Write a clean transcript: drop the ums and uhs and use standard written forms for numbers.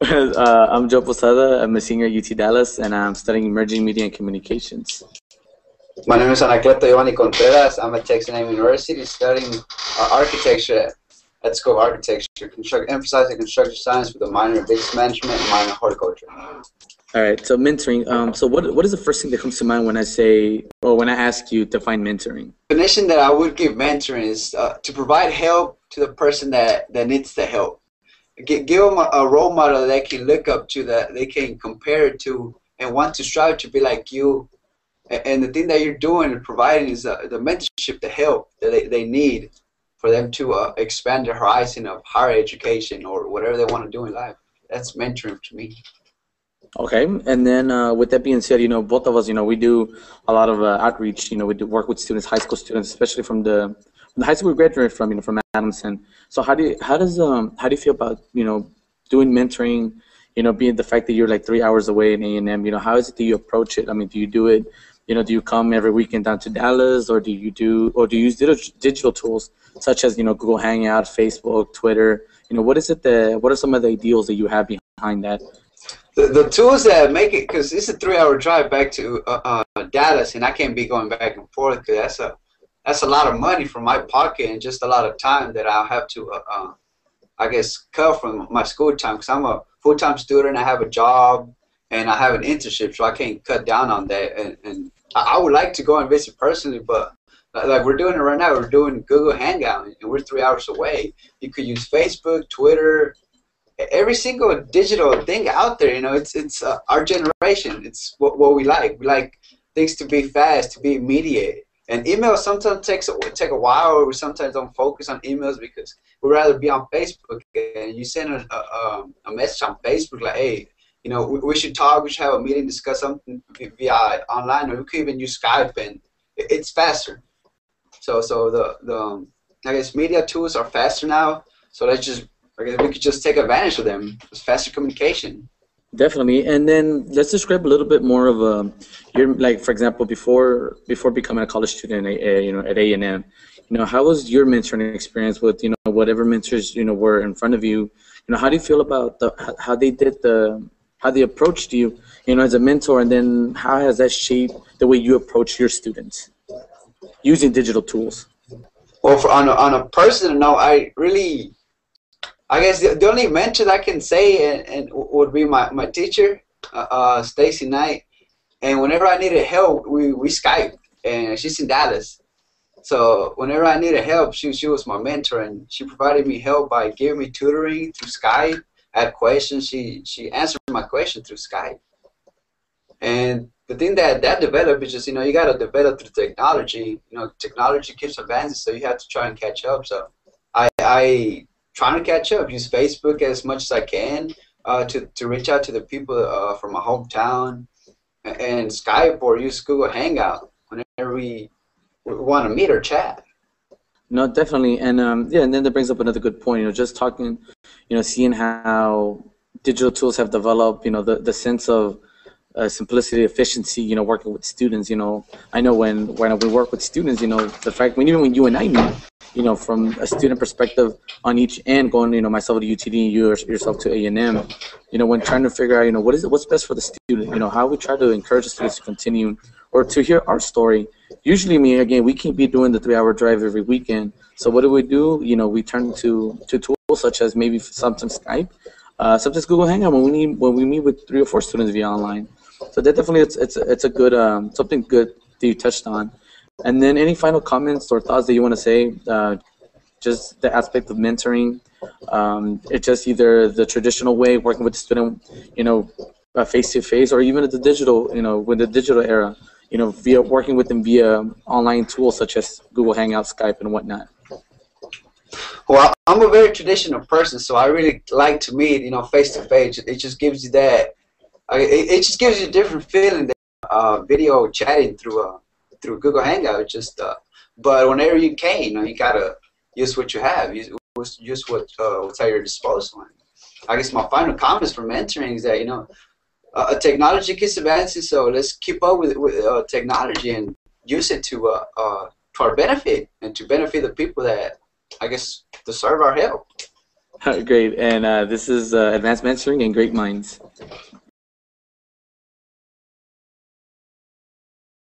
I'm Joe Posada. I'm a senior at UT Dallas, and I'm studying emerging media and communications. My name is Anacleto Giovanni Contreras. I'm at Texas A&M University studying architecture at School of Architecture, emphasizing construction science with a minor in business management and minor in horticulture. All right, so mentoring. So what is the first thing that comes to mind when I say, or when I ask you to define mentoring? The definition that I would give mentoring is to provide help to the person that needs the help. Give them a role model that they can look up to, that they can compare it to, and want to strive to be like you. And the thing that you're doing and providing is the mentorship, the help that they need for them to expand their horizon of higher education or whatever they want to do in life. That's mentoring to me. Okay, and then with that being said, both of us, we do a lot of outreach. We do work with students, high school students, especially from the high school we graduated from, from Adamson. So how do you feel about, doing mentoring, being the fact that you're like 3 hours away in A&M, how is it that you approach it? I mean, do you do it, do you come every weekend down to Dallas, or do you use digital tools such as, Google Hangout, Facebook, Twitter? What are some of the ideals that you have behind that? The tools that make it, because it's a 3-hour drive back to Dallas, and I can't be going back and forth because that's a lot of money from my pocket and just a lot of time that I'll have to, I guess, cut from my school time, because I'm a full-time student, I have a job, and I have an internship, so I can't cut down on that. And I would like to go and visit personally, but like we're doing it right now, we're doing Google Hangout, and we're 3 hours away. You could use Facebook, Twitter, every single digital thing out there. It's our generation. It's what we like. We like things to be fast, to be immediate. And email sometimes take a while, or we sometimes don't focus on emails because we'd rather be on Facebook. And you send a message on Facebook like, hey, we should talk, we should have a meeting, discuss something via online, or we could even use Skype, and it's faster. So the I guess media tools are faster now. So I guess we could just take advantage of them. It's faster communication. Definitely. And then let's describe a little bit more of your, like, for example, before becoming a college student at A&M, how was your mentoring experience with, whatever mentors, were in front of you? How do you feel about how they approached you, as a mentor, and then how has that shaped the way you approach your students using digital tools? Well, on a personal note, I guess the only mentor I can say and would be my teacher, Stacy Knight. And whenever I needed help, we Skyped, and she's in Dallas. So whenever I needed help, she was my mentor, and she provided me help by giving me tutoring through Skype. I had questions, she answered my question through Skype. And the thing that developed is just, you got to develop through technology. Technology keeps advancing, so you have to try and catch up. So I trying to catch up, use Facebook as much as I can to reach out to the people from my hometown, and Skype, or use Google Hangout whenever we want to meet or chat. No, definitely. And and then that brings up another good point, just talking, seeing how digital tools have developed, the sense of simplicity, efficiency, working with students. I know when we work with students, the fact even when you and I meet, from a student perspective on each end, going, myself to UTD and yourself to A&M, when trying to figure out, what's best for the student, how we try to encourage the students to continue or to hear our story. Usually, we can't be doing the 3-hour drive every weekend. So what do? We turn to tools such as maybe sometimes Skype, sometimes Google Hangout when we meet with 3 or 4 students via online. So that definitely it's a good something good that you touched on. And then any final comments or thoughts that you want to say? Just the aspect of mentoring. It's just either the traditional way, working with the student, face to face, or even at the digital, with the digital era, via working with them via online tools such as Google Hangout, Skype, and whatnot. Well, I'm a very traditional person, so I really like to meet, face to face. It just gives you that. It just gives you a different feeling than video chatting through Google Hangout. But whenever you can, you gotta use what you have. Use what's at your disposal. I guess my final comments for mentoring is that technology keeps advancing, so let's keep up with technology and use it to our benefit and to benefit the people that I guess deserve our help. Great. And this is Advanced Mentoring and Great Minds.